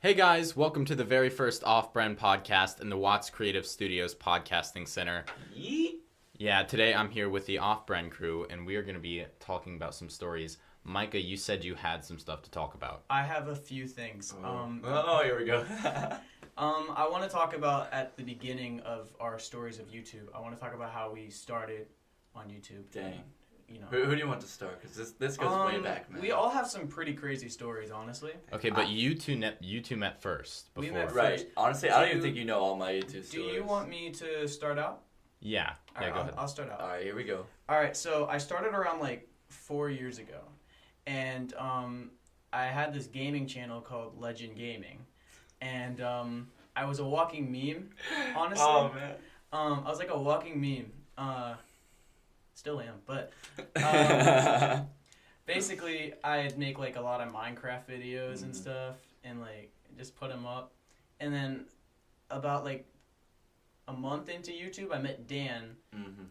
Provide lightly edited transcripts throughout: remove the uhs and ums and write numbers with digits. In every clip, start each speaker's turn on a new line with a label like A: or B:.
A: Hey guys, welcome to the very first Offbrand podcast in the WattsCreativeStuidos podcasting center.
B: Yeet.
A: Yeah, today I'm here with the Offbrand crew, and we are going to be talking about some stories. Micah, you said you had some stuff to talk about.
C: I have a few things.
B: Here we go.
C: I want to talk about at the beginning of our stories of YouTube. I want to talk about how we started on YouTube.
B: Dang.
C: You know,
B: Who do you want to start? Because this goes way back, man.
C: We all have some pretty crazy stories, honestly.
A: Okay, but you two met first before.
C: We met first.
B: Right. Honestly, I don't even think you know all my YouTube stories.
C: Do you want me to start out?
A: Yeah.
C: All right,
A: go ahead.
C: I'll start out.
B: All right, here we go.
C: All right, so I started around like 4 years ago, and I had this gaming channel called Legend Gaming, and I was a walking meme, honestly.
B: Oh man.
C: I was like a walking meme. Still am, but basically I'd make like a lot of Minecraft videos and stuff, and like just put them up, and then about like a month into YouTube, I met Dan,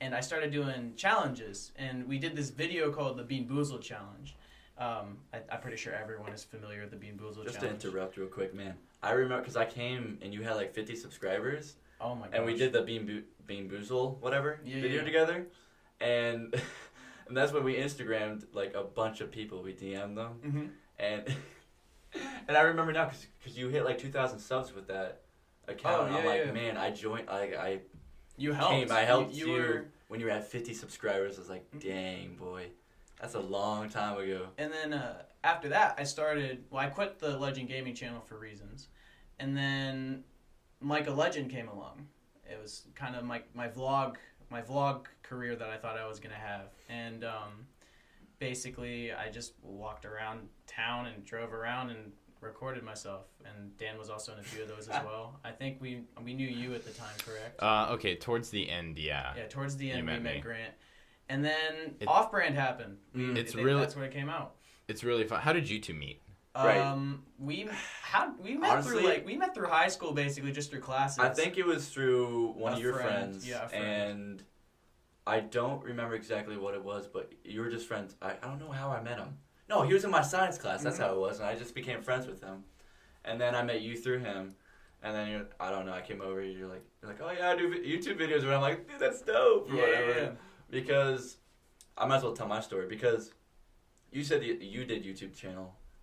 C: and I started doing challenges, and we did this video called the Bean Boozled Challenge. I'm pretty sure everyone is familiar with the Bean Boozled
B: Just
C: Challenge.
B: to interrupt real quick, man. I remember because I came and you had like 50 subscribers.
C: Oh my gosh.
B: And we did the Bean Boozle whatever video
C: Yeah.
B: together, and and that's when we Instagrammed like a bunch of people. We DM'd them, and I remember now because you hit like 2,000 subs with that account.
C: Oh,
B: I'm
C: yeah,
B: like,
C: yeah.
B: man, I joined. I
C: You helped.
B: I helped
C: you
B: you
C: were...
B: when you were at 50 subscribers. I was like, dang boy, that's a long time ago.
C: And then after that, I quit the Legend Gaming channel for reasons. And then Micah Legend came along. It was kind of my vlog career that I thought I was going to have. And basically, I just walked around town and drove around and recorded myself. And Dan was also in a few of those as well. I think we knew you at the time, correct?
A: Okay, towards the end, yeah.
C: Yeah, towards the end we
A: met
C: met
A: me.
C: Grant. And then Offbrand happened.
A: That's
C: where it came out.
A: It's really fun. How did you two meet?
B: Right.
C: We met
B: Honestly,
C: through high school, basically just through classes.
B: I think it was through one of your friends.
C: Yeah, a friend.
B: And I don't remember exactly what it was, but you were just friends. I don't know how I met him. No, he was in my science class. That's how it was, and I just became friends with him. And then I met you through him. And then I don't know. I came over. You're like, oh yeah, I do YouTube videos. And I'm like, dude, that's dope. Or whatever.
C: Yeah.
B: Because I might as well tell my story. Because you said that you did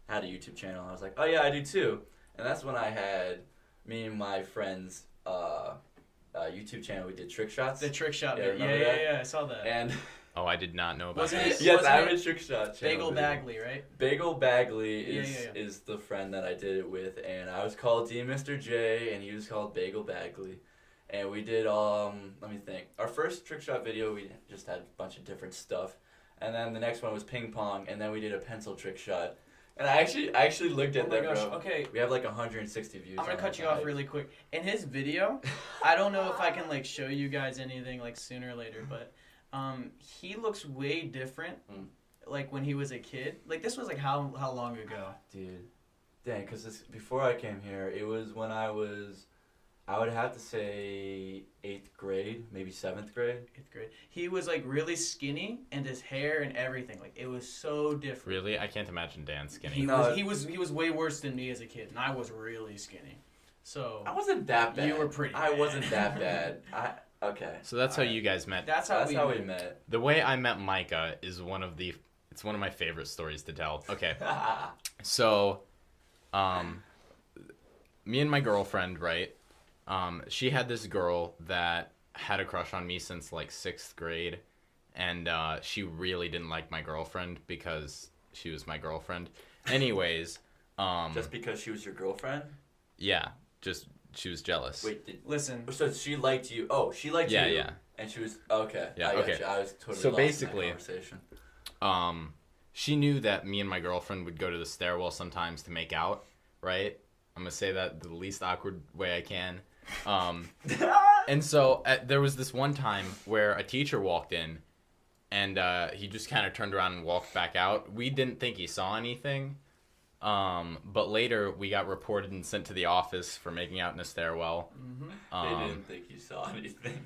B: had a YouTube channel. I was like, oh yeah, I do too. And that's when I had me and my friends YouTube channel. We did trick shots.
C: The trick shot.
B: Yeah, remember that?
C: Yeah, I saw that.
B: And
A: Oh, I did not know about
C: Wasn't
A: this.
C: it-
B: yes,
C: wasn't
B: I have
C: it
B: a trick shot channel.
C: Bagel
B: video.
C: Bagley, right?
B: Bagel Bagley
C: Yeah.
B: is the friend that I did it with, and I was called D Mr. J, and he was called Bagel Bagley. And we did, let me think. Our first trick shot video, we just had a bunch of different stuff. And then the next one was ping pong, and then we did a pencil trick shot. And I actually looked at
C: Oh my
B: that,
C: gosh,
B: bro.
C: okay.
B: We have like 160 views.
C: I'm gonna
B: on
C: cut
B: it.
C: you off really quick. In his video, I don't know if I can like show you guys anything like sooner or later, but he looks way different. Like when he was a kid. Like this was like how long ago?
B: Dude, dang, because before I came here, it was when I would have to say 8th grade, maybe 7th grade.
C: 8th grade. He was like really skinny, and his hair and everything. Like it was so different.
A: Really? I can't imagine Dan skinny.
C: He was way worse than me as a kid, and I was really skinny. So
B: I wasn't that bad.
C: You were pretty
B: I
C: bad.
B: wasn't that bad. Okay.
A: So that's how you guys met.
C: That's how we
B: met.
A: The way I met Micah is one of my favorite stories to tell. Okay. So, me and my girlfriend, right? She had this girl that had a crush on me since like 6th grade, and she really didn't like my girlfriend because she was my girlfriend. Anyways,
B: Just because she was your girlfriend?
A: yeah, just she was jealous.
B: Wait,
C: Listen.
B: so she liked you. Oh, she liked you.
A: Yeah.
B: And she was okay.
A: Yeah,
B: I
A: okay.
B: gotcha. I was totally
A: So
B: lost
A: basically-
B: in that conversation.
A: She knew that me and my girlfriend would go to the stairwell sometimes to make out, right? I'm gonna say that the least awkward way I can. And so there was this one time where a teacher walked in, and he just kind of turned around and walked back out. We didn't think he saw anything, but later we got reported and sent to the office for making out in a stairwell.
B: They didn't think you saw anything.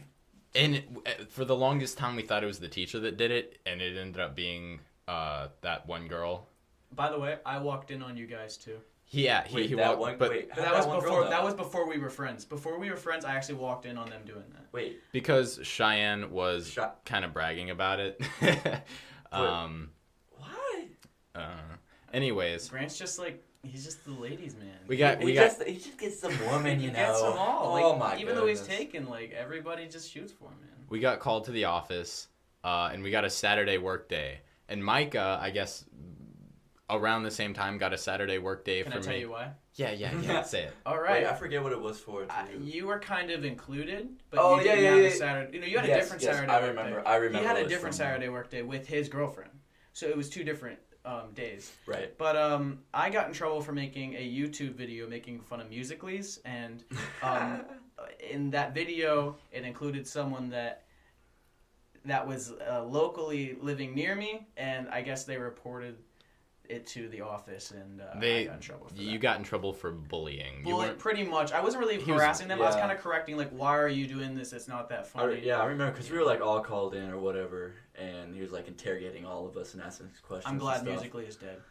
A: And for the longest time, we thought it was the teacher that did it, and it ended up being that one girl.
C: By the way, I walked in on you guys too.
A: Yeah,
B: Wait,
A: he
B: that
A: walked,
B: one.
A: but
B: Wait,
C: But
B: how'd
C: that was
B: one girl
C: before.
B: know?
C: That was before we were friends. Before we were friends, I actually walked in on them doing that.
B: Wait.
A: because Cheyenne was kind of bragging about it.
B: Why?
A: Anyways,
C: Grant's just like he's just the ladies' man.
A: he
B: He just gets some woman, you
C: He
B: know.
C: gets them all. Like,
B: Oh my
C: even though he's
B: goodness.
C: taken, like everybody just shoots for him, man.
A: we got called to the office, and we got a Saturday work day. And Micah, I guess, around the same time, got a Saturday work day
C: Can
A: for
C: I tell
A: me.
C: you why?
A: Yeah, say it.
C: All right.
B: Wait, I forget what it was for. Too.
C: You were kind of included, but
B: Oh,
C: you
B: yeah,
C: didn't
B: yeah,
C: have
B: yeah.
C: a Saturday. You know, you had a
B: Yes,
C: different
B: yes,
C: Saturday
B: I
C: work
B: remember.
C: day.
B: I remember.
C: He had
B: what
C: a
B: it was
C: different
B: from.
C: Saturday work day with his girlfriend, so it was 2 different days.
B: Right.
C: But I got in trouble for making a YouTube video making fun of Musical.lys, and in that video, it included someone that was locally living near me, and I guess they reported it to the office, and I got in trouble for that.
A: You got in trouble for bullying. You weren't-
C: Pretty much. I wasn't really
A: He was-
C: harassing them. I was
B: yeah.
C: kind of correcting, like, why are you doing this? It's not that funny.
B: I remember because we were like all called in or whatever, and he was like interrogating all of us and asking us questions.
C: I'm glad
B: and stuff.
C: Musical.ly is dead.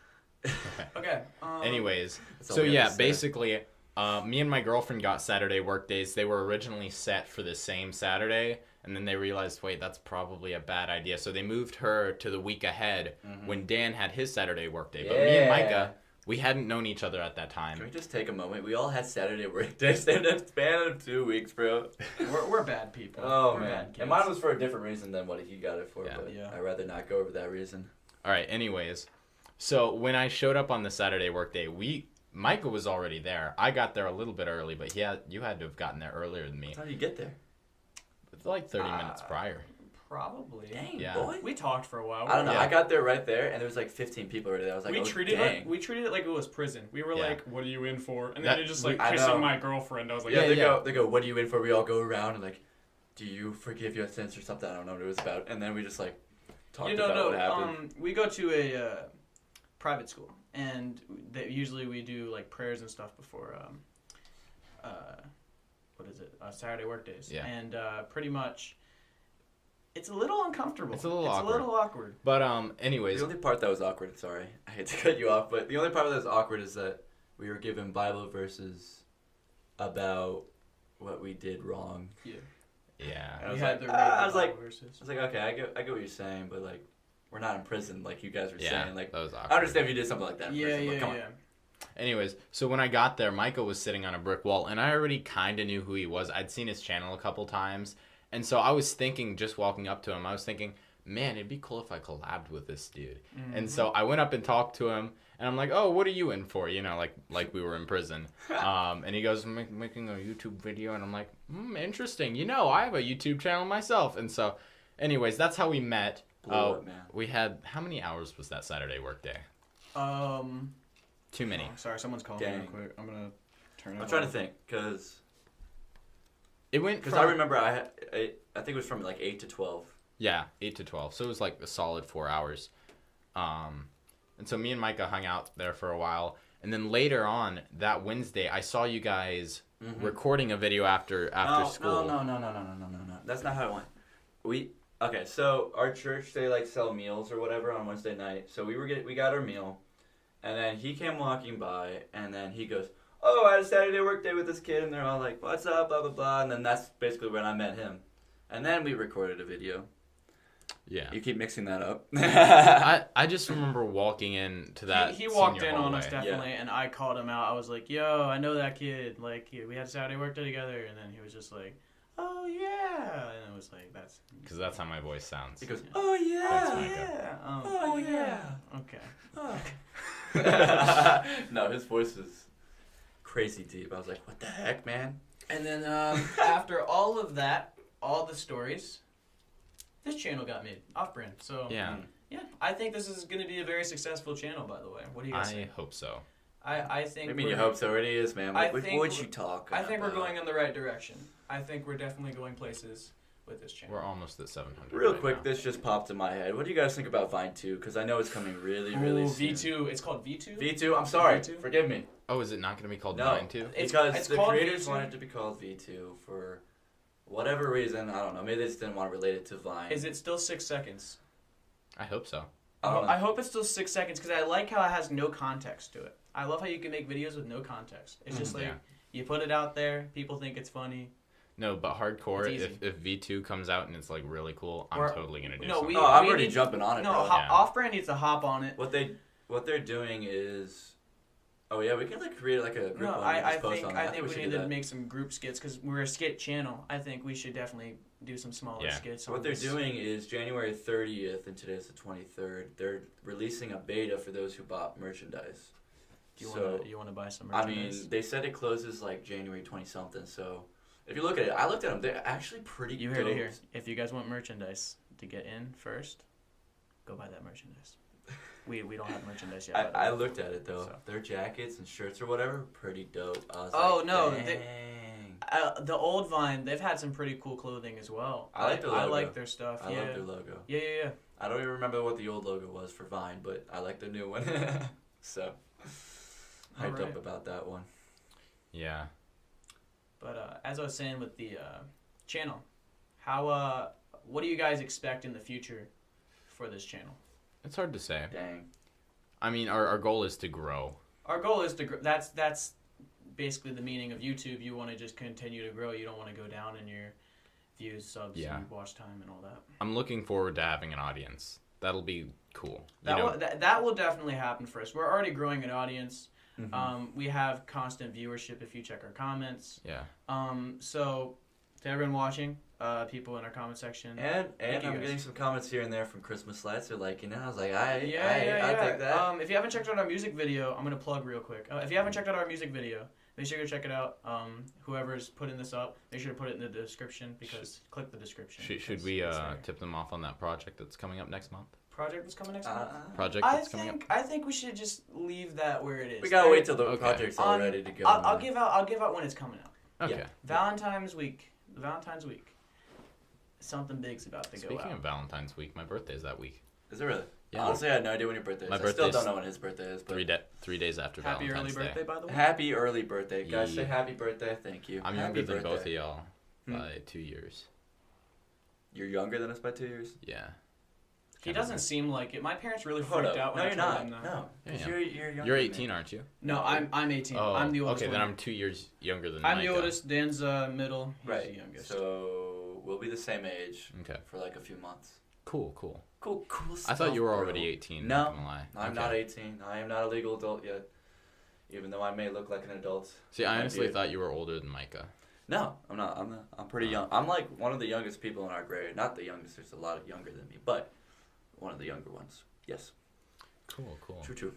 C: Okay.
A: Anyways,
B: That's all
A: so
B: we have
A: yeah,
B: to say.
A: basically, me and my girlfriend got Saturday work days. They were originally set for the same Saturday, and then they realized, wait, that's probably a bad idea. So they moved her to the week ahead when Dan had his Saturday work day. But me and Micah, we hadn't known each other at that time.
B: Can we just take a moment? We all had Saturday work days in a span of 2 weeks, bro.
C: We're bad people.
B: Oh
C: We're
B: man,
C: bad kids.
B: and mine was for a different reason than what he got it for.
A: Yeah.
B: But
C: Yeah.
B: I'd rather not go over that reason.
A: All right, anyways. So when I showed up on the Saturday work day, Micah was already there. I got there a little bit early, but you had to have gotten there earlier than me.
B: How did you get there?
A: Like 30 minutes prior.
C: Probably.
B: Dang,
A: Yeah.
B: boy.
C: We talked for a while.
B: I don't know.
A: Yeah.
B: I got there right there, and there was like 15 people already there. I was like,
C: we
B: oh,
C: treated
B: dang.
C: it like it was prison. We were
A: Yeah.
C: like, "What are you in for?" And
A: That-
C: then it just like
B: I know.
C: kissing my girlfriend. I was like,
B: Yeah,
A: Yeah,
B: they go, what are you in for? We all go around and like, do you forgive your sins or something? I don't know what it was about. And then we just like talked about what happened.
C: we go to a private school, and usually we do like prayers and stuff before what is it? Saturday work days.
A: Yeah.
C: And pretty much, it's a little uncomfortable.
A: It's a little awkward.
C: a little awkward.
A: But anyways,
B: The only part that was awkward, sorry, I hate to cut you off, but the only part that was awkward is that we were given Bible verses about what we did wrong.
C: Yeah.
A: yeah.
B: I
C: We
B: was
C: had
B: like,
C: the
B: I was
C: Bible
B: like,
C: verses.
B: okay, I get what you're saying, but like, we're not in prison like you guys were
A: Yeah,
B: saying. Like,
A: that was awkward.
B: I understand if you did something like that in
C: Yeah,
B: prison, but
C: yeah,
B: come on.
C: yeah.
A: Anyways, so when I got there, Michael was sitting on a brick wall, and I already kind of knew who he was. I'd seen his channel a couple times, and so I was thinking, just walking up to him, I was thinking, man, it'd be cool if I collabed with this dude. And so I went up and talked to him, and I'm like, oh, what are you in for? You know, like we were in prison. And he goes, making a YouTube video, and I'm like, interesting. You know, I have a YouTube channel myself. And so, anyways, that's how we met.
B: Blew up, man.
A: We had, how many hours was that Saturday work day? Too many.
C: Oh, sorry, someone's calling me
B: Dang.
C: real quick. I'm gonna turn it.
B: I'm trying to think, because
A: It went
B: I remember I think it was from like 8 to 12.
A: Yeah, 8 to 12. So it was like a solid 4 hours. And so me and Micah hung out there for a while. And then later on that Wednesday, I saw you guys recording a video after school.
B: No. That's not how it went. Okay, so our church, they like sell meals or whatever on Wednesday night. So we got our meal, and then he came walking by, and then he goes, "Oh, I had a Saturday work day with this kid," and they're all like, "What's up?" Blah blah blah. And then that's basically when I met him, and then we recorded a video.
A: Yeah.
B: You keep mixing that up.
A: I just remember walking into that.
C: He walked
A: senior
C: in on
A: hallway.
C: us definitely, and I called him out. I was like, "Yo, I know that kid. Like, we had Saturday work day together." And then he was just like, "Oh yeah," and it was like, "That's."
A: Because that's how my voice sounds.
B: He goes, "Oh
A: Thanks,
B: yeah,
A: Micah.
C: Yeah.
B: oh yeah."
C: Okay.
B: No, his voice was crazy deep. I was like, "What the heck, man?"
C: And then after all of that, all the stories, this channel got made Offbrand. So
A: Yeah.
C: yeah, I think this is going to be a very successful channel. By the way, what do you guys
A: I
C: think?
A: hope so.
C: I think.
B: I mean, you hope so. It is, man.
C: I
B: What
C: think
B: would you talk?
C: I think we're
B: about?
C: going in the right direction. I think we're definitely going places with this channel.
A: We're almost at 700.
B: Real
A: right
B: quick,
A: now.
B: this just popped in my head. What do you guys think about Vine 2? Because I know it's coming really, really soon.
C: V2. It's called V2.
B: V2. I'm sorry.
C: V2?
B: Forgive me.
A: Oh, is it not going to be called
B: No.
A: Vine too?
B: Because
C: it's
B: the
C: called
B: creators
C: V2.
B: wanted it to be called V2 for whatever reason. I don't know. Maybe they just didn't want to relate it to Vine.
C: Is it still 6 seconds?
A: I hope so.
B: I don't know.
C: I hope it's still 6 seconds because I like how it has no context to it. I love how you can make videos with no context. It's just like
A: Yeah.
C: you put it out there, people think it's funny.
A: No, but hardcore,
C: It's easy.
A: if V2 comes out and it's like really cool, I'm totally gonna do
C: no,
A: something.
B: Oh, I'm
C: we
B: already
C: need-
B: jumping on it,
C: No,
B: bro.
A: Yeah.
C: Offbrand needs to hop on it.
B: What they're doing is, oh yeah, we can like create like a group.
C: No,
B: one and
C: I
B: just post
C: think
B: on
C: I
B: that.
C: think we
B: should
C: need
B: do
C: to
B: that.
C: make some group skits because we're a skit channel. I think we should definitely do some smaller
A: Yeah.
C: skits.
B: What
C: on
B: they're
C: this.
B: doing is January 30th, and today's the 23rd. They're releasing a beta for those who bought merchandise.
C: Do
B: So
C: you want to buy some
B: I
C: merchandise?
B: mean, they said it closes like January 20 something. So if you look at it, I looked at them. They're actually pretty.
C: You heard
B: dope.
C: it here. If you guys want merchandise to get in first, go buy that merchandise. We don't have merchandise yet. by the
B: I
C: way.
B: looked at it though.
C: So.
B: Their jackets and shirts or whatever, pretty dope. I was
C: Oh,
B: like,
C: no,
B: dang.
C: The old Vine, they've had some pretty cool clothing as well.
B: I like the
C: I
B: logo.
C: like their stuff.
B: I
C: yeah.
B: love their logo.
C: Yeah.
B: I don't even remember what the old logo was for Vine, but I like the new one. So hyped
C: Alright.
B: up about that one.
A: Yeah.
C: But as I was saying with the channel, what do you guys expect in the future for this channel?
A: It's hard to say.
B: Dang.
A: I mean, our goal is to grow.
C: Our goal is to grow. That's basically the meaning of YouTube. You want to just continue to grow. You don't want to go down in your views, subs,
A: Yeah.
C: and watch time and all that.
A: I'm looking forward to having an audience. That'll be cool.
C: That will definitely happen for us. We're already growing an audience.
B: Mm-hmm.
C: We have constant viewership if you check our comments.
A: Yeah.
C: So to everyone watching, people in our comment section.
B: And
C: Thank you
B: I'm
C: guys.
B: getting some comments here and there from Christmas lights. They're liking it. I was like, I take that.
C: If you haven't checked out our music video, I'm gonna plug real quick. If you haven't checked out our music video, make sure you check it out. Whoever's putting this up, make sure to put it in the description because click the description.
A: Should
C: because
A: we
C: it's there.
A: tip them off on that project that's coming up next month?
C: Project that's coming next month.
A: Project that's coming up.
C: I think we should just leave that where it is.
B: We gotta wait till the
A: Okay.
B: project's all ready to go.
C: I'll give out when it's coming out.
A: Okay.
B: Yeah.
C: Valentine's week. Something big's about to
A: Speaking
C: go out.
A: of Valentine's week, my birthday's that week.
B: Is it really?
A: Yeah.
B: Honestly, I had no idea when your birthday is.
A: My
B: I still
A: birthday's
B: don't know when his birthday is. But
A: 3 days after
C: Happy early
A: Valentine's Day.
C: birthday, by the way.
B: happy early birthday, guys!
A: Yeah.
B: Say happy birthday. Thank you.
A: I'm
B: Happy
A: younger than
B: birthday.
A: both of y'all
B: Hmm.
A: by 2 years.
B: You're younger than us by 2 years.
A: Yeah.
C: He doesn't seem like it. My parents really
B: Hold
C: freaked
B: up.
C: out
B: No,
C: when
B: you're
C: I told
B: not.
C: them that.
B: No, because
A: Yeah,
B: you're younger.
A: You're
B: than
A: 18,
B: me.
A: aren't you?
C: No, I'm 18.
A: Oh,
C: I'm the oldest
A: okay, then
C: one.
A: I'm 2 years younger than
C: I'm the
A: Micah.
C: oldest. Dan's middle. He's
B: Right.
C: the youngest.
B: So we'll be the same age
A: Okay.
B: for like a few months.
A: Cool.
B: Cool stuff.
A: I thought you were
B: bro.
A: already 18.
B: No,
A: Not gonna lie.
B: I'm
A: Okay.
B: not 18. I am not a legal adult yet, even though I may look like an adult.
A: See, I
B: My
A: honestly
B: beard.
A: thought you were older than Micah.
B: No, I'm not. I'm pretty young. I'm like one of the youngest people in our grade. Not the youngest. There's a lot of younger than me, but one of the younger ones. Yes.
A: Cool.
B: True.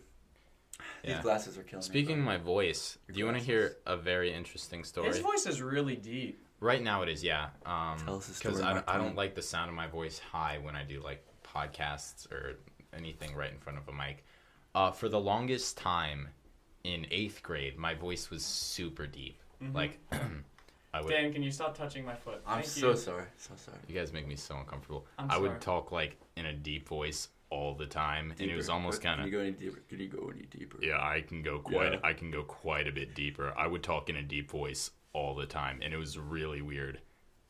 A: Yeah.
B: These glasses are killing
A: Speaking
B: me.
A: of my voice, do you want to hear a very interesting story?
C: His voice is really deep.
A: Right now it is, yeah.
B: Tell us a story,
A: Because
B: my
A: I don't
B: queen.
A: like the sound of my voice high when I do like podcasts or anything right in front of a mic. For the longest time in 8th grade, my voice was super deep.
C: Mhm.
A: Like, I would.
C: Dan, can you stop touching my foot?
B: I'm
C: Thank
B: so
C: you.
B: sorry. So sorry.
A: You guys make me so uncomfortable.
C: I'm
A: I
C: sorry.
A: would talk like in a deep voice all the time, and it was almost kind
B: Can
A: of.
B: you go any deeper? Can you go any deeper?
A: Yeah, I can go quite.
B: Yeah.
A: I can go quite a bit deeper. I would talk in a deep voice all the time, and it was really weird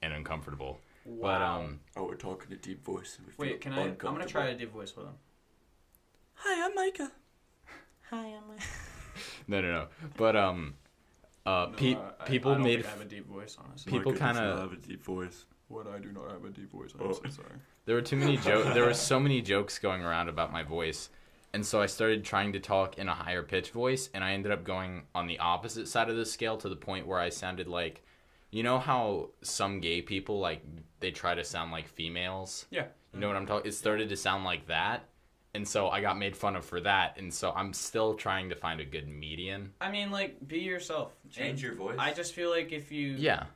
A: and uncomfortable.
C: Wow.
A: But
B: Oh, we're talking a deep voice. And we
C: Wait,
B: feel
C: can I? I'm gonna try a
B: uncomfortable.
C: deep voice with him.
B: Hi, I'm Micah.
C: Hi, I'm Micah.
A: no. But people
C: I don't
A: made.
C: think I have a deep voice, honestly.
A: People kinda-
B: have a deep voice.
C: What? I do not have a deep voice.
B: I'm
C: so sorry.
A: There were too many jokes. There were so many jokes going around about my voice, and so I started trying to talk in a higher pitch voice, and I ended up going on the opposite side of the scale to the point where I sounded like, you know how some gay people like they try to sound like females.
C: Yeah.
A: You know what I'm talking? It started to sound like that, and so I got made fun of for that, and so I'm still trying to find a good median.
C: I mean, like, be yourself.
B: Change your voice.
C: I just feel like if you.
A: Yeah.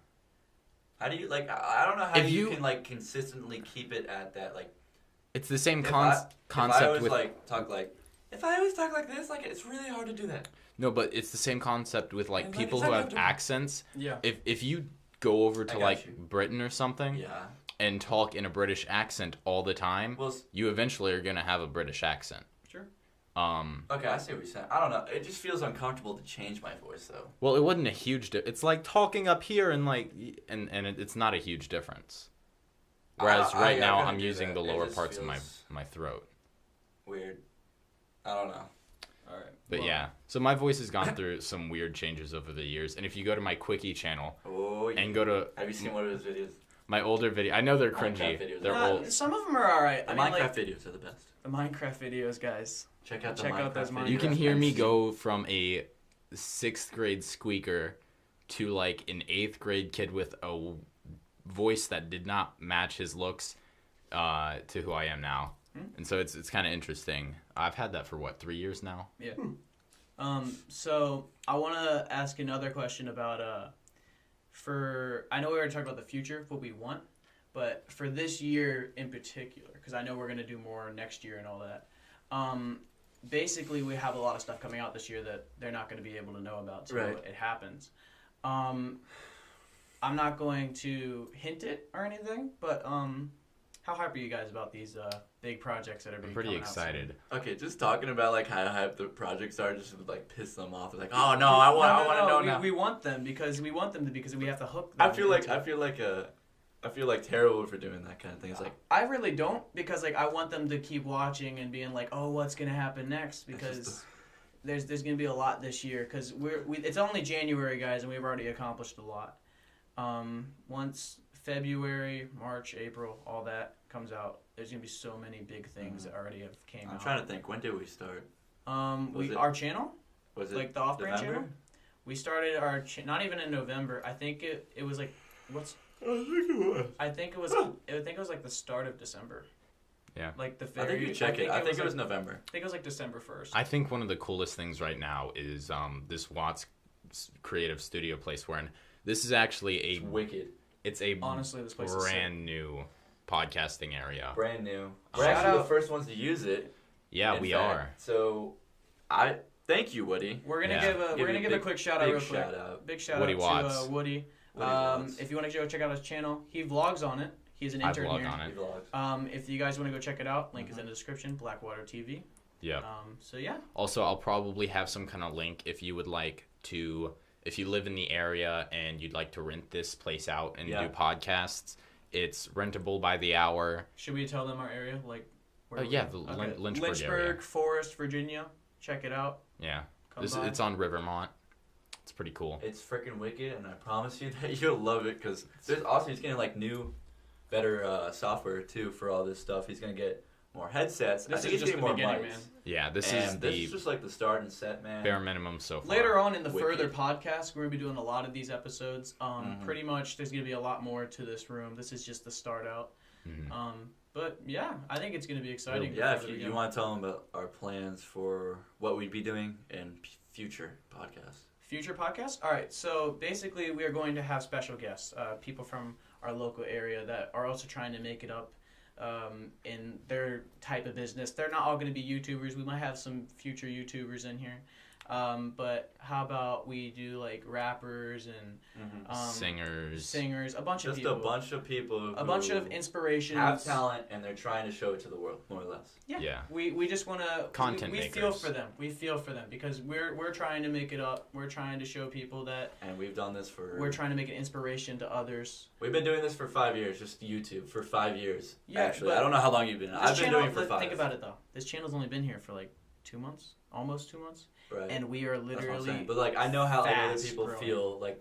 B: How do you like? I don't know how
A: If
B: you
A: you-
B: can like consistently keep it at that like.
A: It's the same
B: If
A: concept
B: I always
A: with
B: like talk like. If I always talk like this, like it's really hard to do that.
A: no, but it's the same concept with like
B: Like,
A: people
B: it's
A: who
B: not
A: have
B: comfortable.
A: accents.
C: Yeah.
A: If you go over
B: I
A: to
B: got
A: like
B: you.
A: Britain or something
B: Yeah.
A: and talk in a British accent all the time,
B: Well,
A: you eventually are gonna have a British accent.
C: Sure.
B: okay, I see what you're saying. I don't know. It just feels uncomfortable to change my voice though.
A: Well, it wasn't a huge. It's like talking up here and like, and it's not a huge difference. Whereas right now
B: kinda
A: I'm
B: do
A: using
B: that.
A: the
B: It
A: lower
B: just
A: parts of
B: feels
A: my throat.
B: Weird. I don't know.
C: All right.
A: But yeah, so my voice has gone through some weird changes over the years. And if you go to my Quickie channel and go to...
B: Have you seen one of his videos?
A: My older video. I know they're
B: Minecraft
A: cringy.
B: videos.
A: They're old.
C: Some of them are alright.
B: The Minecraft videos are the best.
C: The Minecraft videos, guys.
B: Check out
C: those
B: videos.
A: You can hear me go from a 6th grade squeaker to like an 8th grade kid with a voice that did not match his looks to who I am now. And so it's kind of interesting. I've had that for 3 years now?
C: Yeah. So I want to ask another question about I know we already talked about the future, what we want, but for this year in particular, because I know we're going to do more next year and all that. Basically, we have a lot of stuff coming out this year that they're not going to be able to know about until it happens. I'm not going to hint it or anything, but how hype are you guys about these big projects that are being
A: I'm pretty excited.
B: Okay, just talking about like how hype the projects are just like piss them off. They're like, oh no, I want to know now.
C: We want them because we have to hook them.
B: I feel like terrible for doing that kind of thing. It's like
C: I really don't, because like I want them to keep watching and being like, oh, what's gonna happen next? Because there's gonna be a lot this year, because it's only January, guys, and we've already accomplished a lot. Once February, March, April, all that comes out, there's gonna be so many big things that already have came out.
B: I'm trying to think, when did we start?
C: Our channel,
B: was it
C: like the Offbrand
B: November?
C: channel. We started our not even in November. I think it was like I think it was like the start of December.
A: Yeah.
C: Like the
B: I think you check it. I think it was November.
C: I think it was like December 1st.
A: I think one of the coolest things right now is this Watts Creative Studio place we're in. This is actually
B: It's wicked.
A: It's a
C: honestly, this place
A: brand new podcasting area.
B: Brand new. We're actually the first ones to use it.
A: Yeah, we are.
B: So, thank you, Woody.
C: We're gonna give a quick shout out real quick. Big shout
A: Woody
C: out
A: Watts.
C: to Woody. If you want to go check out his channel, he vlogs on it. He's an intern here.
A: on it.
B: He vlogs.
C: If you guys want to go check it out, link is in the description. Blackwater TV.
A: Yeah.
C: So yeah.
A: Also, I'll probably have some kind of link if you would like to. If you live in the area and you'd like to rent this place out and do podcasts, it's rentable by the hour.
C: Should we tell them our area? Like,
A: Lynchburg area.
C: Forest, Virginia. Check it out.
A: Yeah. It's on Rivermont. It's pretty cool.
B: It's freaking wicked, and I promise you that you'll love it, because there's also, he's getting like new, better software too for all this stuff. He's going to get more headsets.
C: This is just the beginning, man.
A: Yeah, this
B: is
A: is
B: just like the start and set, man.
A: Bare minimum so far.
C: Later on in the further podcast, we're going to be doing a lot of these episodes. Pretty much there's going to be a lot more to this room. This is just the start out. But yeah, I think it's going to be exciting.
B: Yeah, if you want to tell them about our plans for what we'd be doing in future podcasts.
C: Future podcasts? All right, so basically we are going to have special guests, people from our local area that are also trying to make it up in their type of business. They're not all going to be YouTubers. We might have some future YouTubers in here. But how about we do like rappers and singers, a bunch of people.
B: Just a bunch of people.
C: A bunch of inspirations.
B: Have talent and they're trying to show it to the world, more or less.
C: Yeah. We just want to
A: content
C: we
A: makers.
C: feel for them. We feel for them because we're trying to make it up. We're trying to show people that.
B: And we've done this for.
C: We're trying to make an inspiration to others.
B: We've been doing this for 5 years, just YouTube for 5 years.
C: Yeah,
B: actually, I don't know how long you've been. I've been doing it for 5.
C: Think about it though. This channel's only been here for like 2 months, almost 2 months.
B: Right.
C: And we are literally.
B: But like I know how like, other people
C: growing.
B: feel like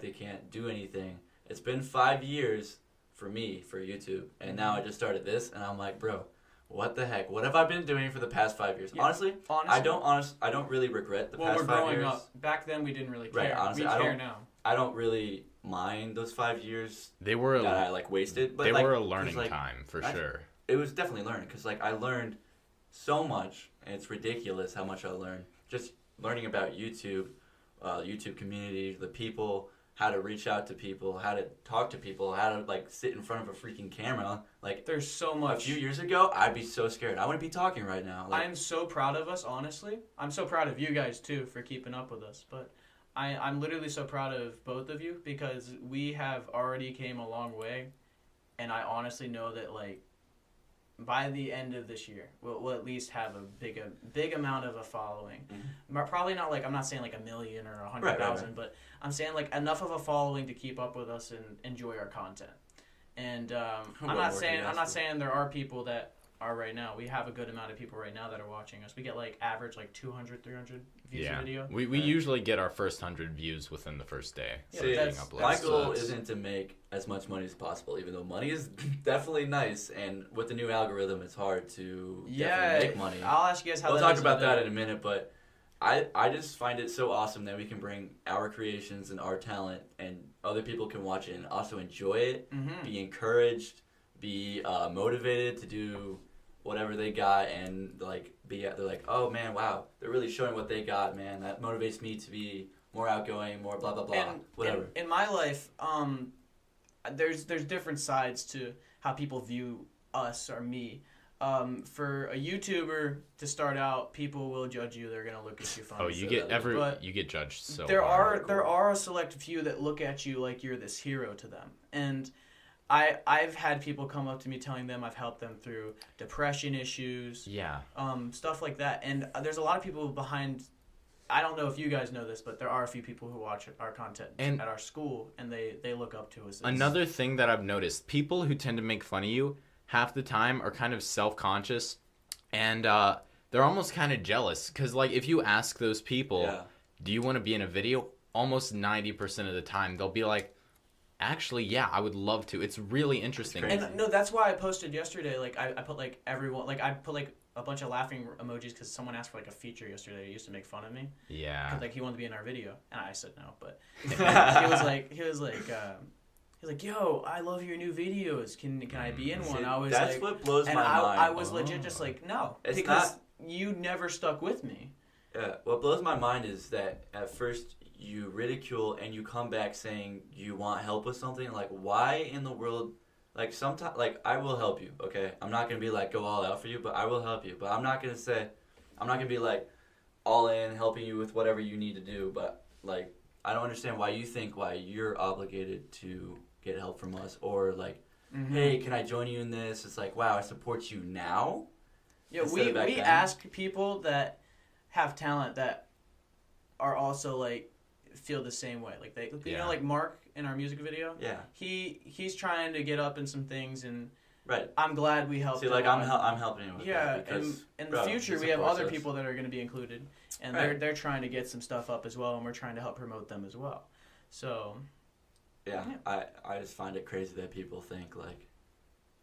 B: they can't do anything. It's been 5 years for me for YouTube, and now I just started this, and I'm like, bro, what the heck? What have I been doing for the past 5 years?
C: Yeah.
B: Honestly, I don't really regret the past 5 years.
C: Well, we're growing up. Back then, we didn't really care.
B: Right. Honestly,
C: we care now.
B: I don't really mind those 5 years.
A: They were
B: that I like wasted. But
A: they
B: like,
A: were a learning time for sure.
B: It was definitely learning because like I learned so much, and it's ridiculous how much I learned. Just learning about YouTube, YouTube community, the people, how to reach out to people, how to talk to people, how to like sit in front of a freaking camera. Like
C: there's so much.
B: A few years ago, I'd be so scared. I wouldn't be talking right now. Like,
C: I'm so proud of us, honestly. I'm so proud of you guys too for keeping up with us. But I'm literally so proud of both of you because we have already came a long way, and I honestly know that like by the end of this year, we'll at least have a big amount of a following. Probably not like, I'm not saying like 1 million or 100,000, but I'm saying like enough of a following to keep up with us and enjoy our content. And I'm not saying there are people that are right now. We have a good amount of people right now that are watching us. We get like average like 200, 300 views a video.
A: We usually get our first 100 views within the first day.
C: Yeah,
B: See,
C: that's
B: my goal isn't to make as much money as possible, even though money is definitely nice, and with the new algorithm, it's hard to definitely make money.
C: I'll ask you guys how
B: we'll
C: that
B: talk
C: is
B: about
C: in a
B: that
C: bit.
B: in a minute, but I just find it so awesome that we can bring our creations and our talent, and other people can watch it and also enjoy it, be encouraged, be motivated to do whatever they got, and like they're like, oh man, wow, they're really showing what they got, man. That motivates me to be more outgoing, more blah blah blah, whatever.
C: In my life, there's different sides to how people view us or me. For a YouTuber to start out, people will judge you. They're gonna look at you funny.
A: Oh, you get judged so
C: there
A: hard.
C: There are a select few that look at you like you're this hero to them, and I've had people come up to me telling them I've helped them through depression issues, stuff like that. And there's a lot of people behind. I don't know if you guys know this, but there are a few people who watch our content at our school, and they look up to us.
A: Another thing that I've noticed, people who tend to make fun of you half the time are kind of self-conscious, and they're almost kind of jealous, because like if you ask those people, do you want to be in a video, almost 90% of the time they'll be like, actually, yeah, I would love to. It's really interesting.
C: And no, that's why I posted yesterday, like I put like everyone, like I put like a bunch of laughing emojis because someone asked for like a feature yesterday. He used to make fun of me.
A: Yeah.
C: Cause, like he wanted to be in our video, and I said no, but he was like, yo, I love your new videos. Can I be in one? I was
B: that's
C: like,
B: what blows my mind.
C: I was legit just like, no,
B: it's
C: because
B: not,
C: you never stuck with me.
B: Yeah, what blows my mind is that at first you ridicule and you come back saying you want help with something. Like, why in the world? Like, sometimes, like, I will help you, okay? I'm not going to be, like, go all out for you, but I will help you. But I'm not going to be, like, all in, helping you with whatever you need to do. But, like, I don't understand why you're obligated to get help from us. Or, like, hey, can I join you in this? It's like, wow, I support you now?
C: Yeah, we ask people that have talent that are also, like, feel the same way. Like, you know, like Mark in our music video?
B: Yeah.
C: He's trying to get up in some things, and
B: right.
C: I'm glad we helped him.
B: See, like, I'm helping him with that because,
C: in the future, we have other people that are going to be included, and they're trying to get some stuff up as well, and we're trying to help promote them as well. So,
B: yeah. I just find it crazy that people think, like,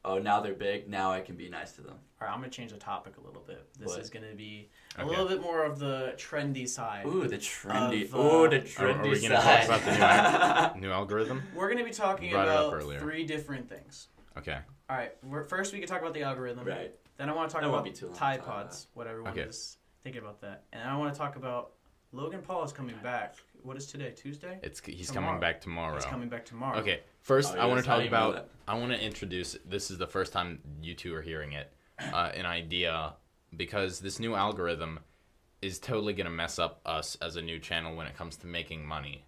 B: oh, now they're big, now I can be nice to them.
C: All right, I'm going to change the topic a little bit. This is going to be a little bit more of the trendy side.
B: Ooh, the trendy side.
A: Are we going to talk about the new algorithm?
C: We're going to be talking about 3 different things.
A: Okay.
C: All right, first we can talk about the algorithm.
B: Right.
C: Then I want to talk about Tide Pods, what everyone is thinking about that. And I want to talk about Logan Paul is coming back. What is today, Tuesday?
A: He's coming back tomorrow.
C: He's coming back tomorrow.
A: Okay, first I want to talk about, I want to introduce, this is the first time you two are hearing it, an idea, because this new algorithm is totally going to mess up us as a new channel when it comes to making money.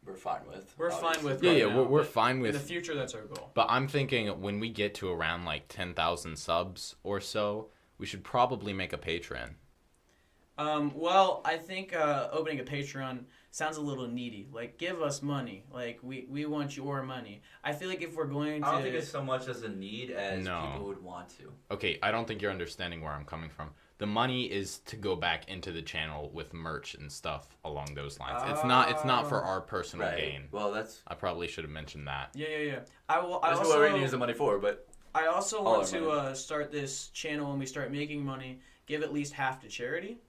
B: We're fine with.
C: We're fine with.
A: We're fine with.
C: In the future, that's our goal.
A: But I'm thinking when we get to around like 10,000 subs or so, we should probably make a Patreon.
C: Well, I think opening a Patreon sounds a little needy. Like, give us money. Like, we want your money. I feel like if we're going to...
B: I don't think it's so much as a need as people would want to.
A: Okay, I don't think you're understanding where I'm coming from. The money is to go back into the channel with merch and stuff along those lines. It's not for our personal gain.
B: Well, that's...
A: I probably should have mentioned that.
C: Yeah.
B: That's what we're going to use the money for, but...
C: I also want to start this channel when we start making money, give at least half to charity.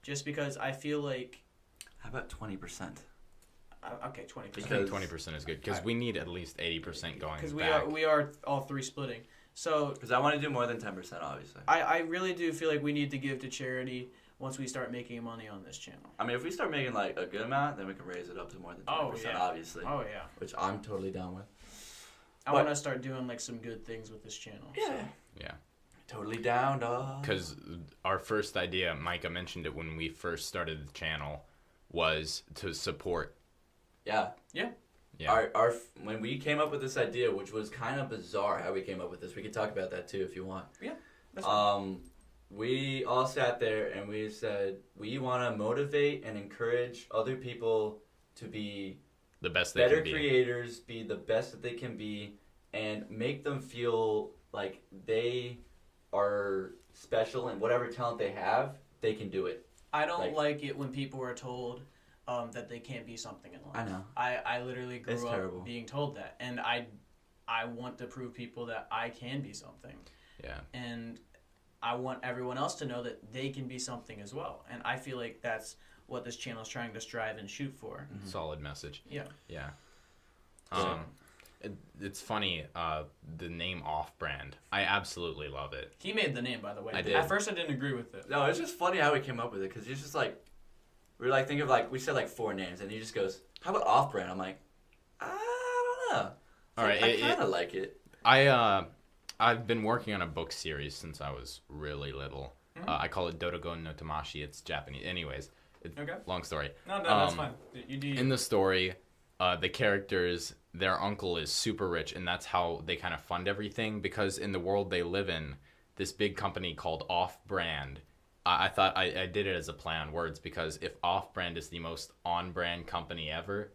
C: Just because I feel like...
B: How about 20%?
C: Okay, 20%.
A: I think 20% is good, because we need at least 80% going back.
C: Because we are all 3 splitting. So...
B: Because I want to do more than 10%, obviously.
C: I really do feel like we need to give to charity once we start making money on this channel.
B: I mean, if we start making, like, a good amount, then we can raise it up to more than 20%, obviously.
C: Oh, yeah.
B: Which I'm totally down with.
C: I want to start doing, like, some good things with this channel.
B: Yeah.
C: So.
A: Yeah.
B: Totally down, dog.
A: Because our first idea, Micah mentioned it when we first started the channel, was to support.
C: Yeah.
B: Our when we came up with this idea, which was kind of bizarre how we came up with this. We could talk about that too if you want.
C: Yeah. That's fine.
B: We all sat there and we said we want to motivate and encourage other people to be
A: the best they can be.
B: Better creators, be the best that they can be, and make them feel like they are special and whatever talent they have, they can do it.
C: I don't like it when people are told that they can't be something in life.
B: I know.
C: I literally grew up
B: terrible.
C: being told that, and I want to prove people that I can be something.
A: Yeah.
C: And I want everyone else to know that they can be something as well. And I feel like that's what this channel is trying to strive and shoot for.
A: Mm-hmm. Solid message.
C: Yeah.
A: Yeah. It's funny, the name Offbrand. I absolutely love it.
C: He made the name, by the way.
A: I did.
C: At first, I didn't agree with it.
B: No, it's just funny how we came up with it because he's just like, we were like thinking of like we said like 4 names and he just goes, "How about Offbrand?" I'm like, I don't know.
A: All right,
B: I kind of like it.
A: I've been working on a book series since I was really little.
C: Mm-hmm.
A: I call it Dodogo no Tamashi. It's Japanese. Anyways,
C: Okay.
A: Long story.
C: No, that's fine. You do.
A: In the story, the characters, their uncle is super rich, and that's how they kind of fund everything. Because in the world they live in, this big company called Offbrand. I thought I did it as a play on words because if Offbrand is the most on-brand company ever,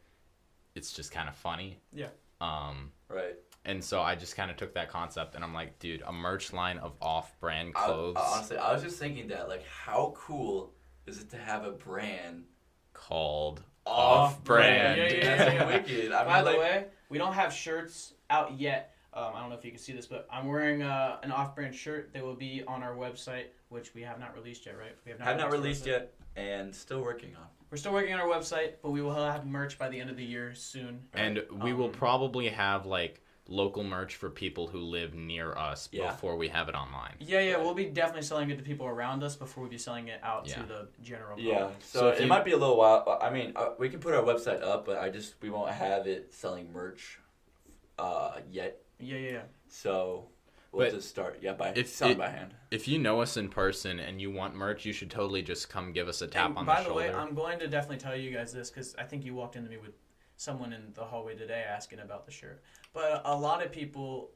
A: it's just kind of funny.
C: Yeah.
B: Right.
A: And so I just kind of took that concept and I'm like, dude, a merch line of off-brand clothes.
B: Honestly, I was just thinking that, like, how cool is it to have a brand
A: called
B: Offbrand?
C: Yeah.
B: That's wicked. I mean,
C: By the way, we don't have shirts out yet. I don't know if you can see this, but I'm wearing an off-brand shirt. They will be on our website, which we have not released yet, right? We
B: have not released yet, and still working on.
C: We're still working on our website, but we will have merch by the end of the year soon.
A: And we will probably have, like, local merch for people who live near us before we have it online.
C: Yeah, we'll be definitely selling it to people around us before we be selling it out to the general public.
B: Yeah, so it might be a little while. I mean, we can put our website up, but we won't have it selling merch yet.
C: Yeah.
B: So we'll just start by selling by hand.
A: If you know us in person and you want merch, you should totally just come give us a tap on the shoulder.
C: By the way, I'm going to definitely tell you guys this because I think you walked into me with someone in the hallway today asking about the shirt. But a lot of people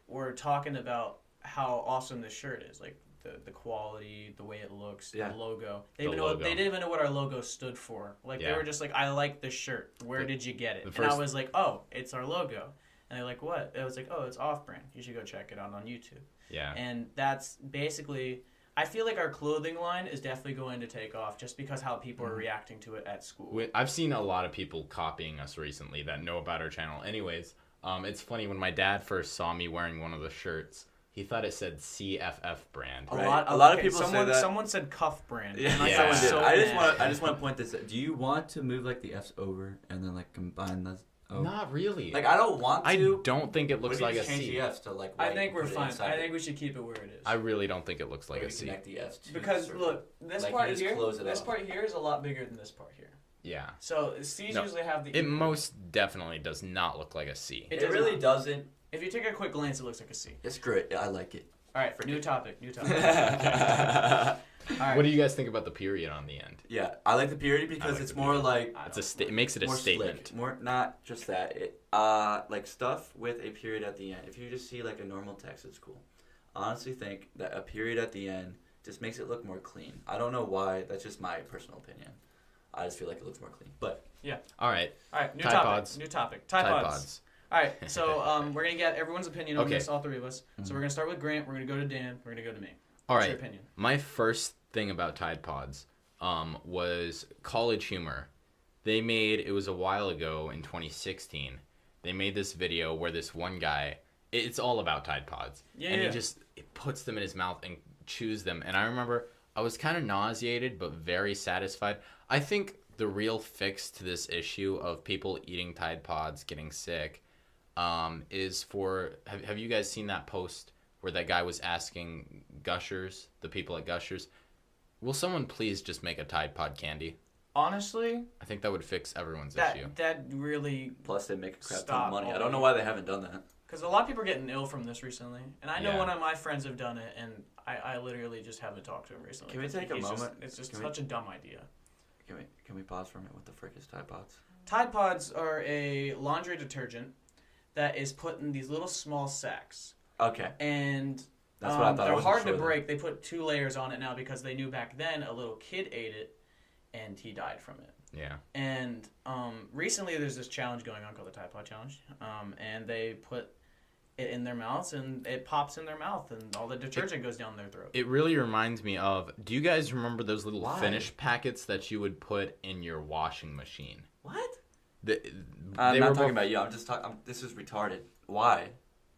C: were talking about how awesome this shirt is, like the quality, the way it looks, the logo. They didn't even know what our logo stood for. Like they were just like, "I like this shirt. Where did you get it?" And I was like, "Oh, it's our logo." And they're like, "What?" I was like, "Oh, it's Offbrand. You should go check it out on YouTube."
A: Yeah.
C: And that's basically. I feel like our clothing line is definitely going to take off just because how people are reacting to it at school.
A: I've seen a lot of people copying us recently that know about our channel. Anyways, it's funny, when my dad first saw me wearing one of the shirts, he thought it said CFF brand.
B: A lot of people say that.
C: Someone said Cuff brand.
B: Yeah,
C: and
B: someone did. I just want to point this out. Do you want to move like the F's over and then like combine those? Oh.
A: Not really.
B: Like I don't want to.
A: I don't think it looks like a
B: change
A: C.
B: the F's to like.
C: I think we're fine. I think we should keep it where it is.
A: I really don't think it looks like a C.
B: Connect the F's to
C: because look, this part here is a lot bigger than this part here.
A: Yeah.
C: So C's usually have the.
A: It most definitely does not look like a C.
B: It really doesn't.
C: If you take a quick glance, it looks like a C.
B: It's great. I like it.
C: All right, new topic.
A: All right. What do you guys think about the period on the end?
B: Yeah, I like the period because it's more like
A: it makes it a statement.
B: Slick. More not just that. Like stuff with a period at the end. If you just see like a normal text, it's cool. I honestly think that a period at the end just makes it look more clean. I don't know why. That's just my personal opinion. I just feel like it looks more clean. But
C: yeah.
A: All right.
C: New topic. Tide Pods. All right, so we're going to get everyone's opinion on this, all three of us. So we're going to start with Grant, we're going to go to Dan, we're going to go to me. What's your opinion?
A: My first thing about Tide Pods was College Humor. It was a while ago in 2016, they made this video where this one guy, it's all about Tide Pods. He just puts them in his mouth and chews them. And I remember I was kind of nauseated but very satisfied. I think the real fix to this issue of people eating Tide Pods getting sick is for, have you guys seen that post where that guy was asking Gushers, the people at Gushers, will someone please just make a Tide Pod candy?
C: Honestly,
A: I think that would fix everyone's issue.
C: That really.
B: Plus, they make a crap ton of money. I don't know why they haven't done that.
C: Because a lot of people are getting ill from this recently, and I know one of my friends have done it, and I literally just haven't talked to him recently.
B: Can we take a moment?
C: It's just such a dumb idea.
B: Can we pause for a minute? What the frick is Tide Pods?
C: Tide Pods are a laundry detergent that is put in these little small sacks.
B: Okay.
C: And
B: that's what I thought.
C: They're hard to break. They put 2 layers on it now because they knew back then a little kid ate it and he died from it.
A: Yeah.
C: And recently there's this challenge going on called the Tide Pod Challenge. And they put it in their mouths, and it pops in their mouth, and all the detergent goes down their throat.
A: It really reminds me of, do you guys remember those little
B: Why?
A: Finish packets that you would put in your washing machine?
B: What?
A: I'm
B: I'm not talking about you. I'm just talking. This is retarded. Why?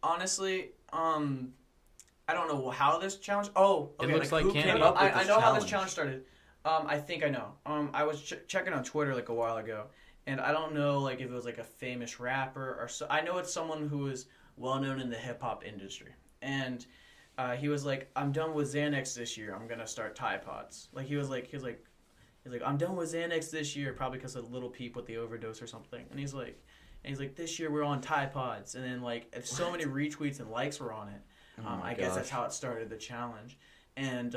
C: Honestly, I don't know how this challenge. Oh, okay.
A: It looks like
C: who
A: candy.
C: came up with
B: I
C: this
B: know
C: how this
B: challenge.
C: challenge started. I think I know. I was checking on Twitter like a while ago, and I don't know like if it was like a famous rapper or so. I know it's someone who is well known in the hip hop industry, and he was like, "I'm done with Xanax this year. I'm gonna start Tide Pods." Like he was like, "I'm done with Xanax this year," probably because of Little Peep with the overdose or something. And he's like, "This year we're on Tide Pods," and then like so many retweets and likes were on it. I guess that's how it started the challenge. And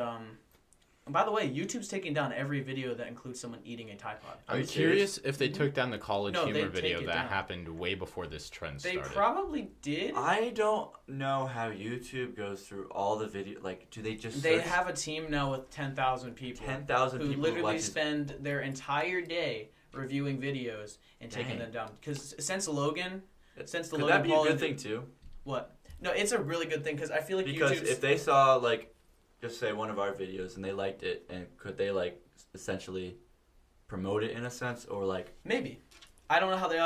C: by the way, YouTube's taking down every video that includes someone eating a Tide Pod.
A: I'm curious if they took down the college
C: No,
A: humor
C: they'd
A: video
C: take it
A: that
C: down.
A: happened way before this trend
C: They
A: started.
C: probably did.
B: I don't know how YouTube goes through all the video. Like, do they just?
C: They
B: search
C: have a team now with 10,000 people
B: 10,000
C: who
B: people
C: literally
B: watches-
C: spend their entire day reviewing videos and taking
B: Dang.
C: them down. Because since Logan,
B: Could
C: Logan
B: that be a
C: Paul,
B: good thing too?
C: What? No, it's a really good thing because I feel like
B: Because
C: YouTube's...
B: if they saw like, just say one of our videos and they liked it, and could they like essentially promote it in a sense, or like?
C: Maybe. I don't know how the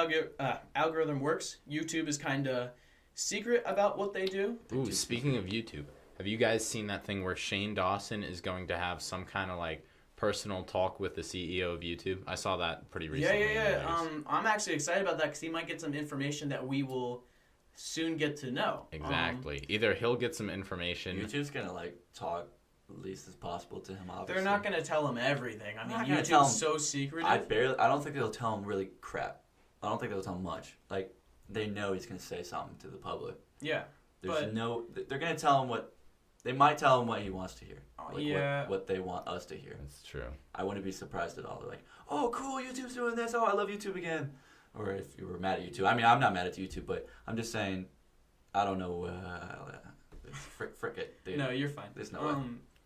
C: algorithm works. YouTube is kind of secret about what they do.
A: Ooh, speaking of YouTube, have you guys seen that thing where Shane Dawson is going to have some kind of like personal talk with the CEO of YouTube? I saw that pretty recently.
C: Yeah. I'm actually excited about that because he might get some information that we will soon get to know.
A: Exactly. Either he'll get some information.
B: YouTube's gonna like talk least as possible to him. Obviously,
C: They're not going to tell him everything. I mean,
B: not gonna tell him-
C: YouTube's so secretive.
B: I don't think they'll tell him really crap. I don't think they'll tell him much. Like, they know he's gonna say something to the public.
C: Yeah.
B: There's
C: But-
B: no. They're gonna tell him what. They might tell him what he wants to hear. Like
C: yeah.
B: what they want us to hear.
A: That's true.
B: I wouldn't be surprised at all. They're like, "Oh, cool, YouTube's doing this. Oh, I love YouTube again." Or if you were mad at YouTube. I mean, I'm not mad at YouTube, but I'm just saying, I don't know. Frick it, dude.
C: No, you're fine.
B: There's no way.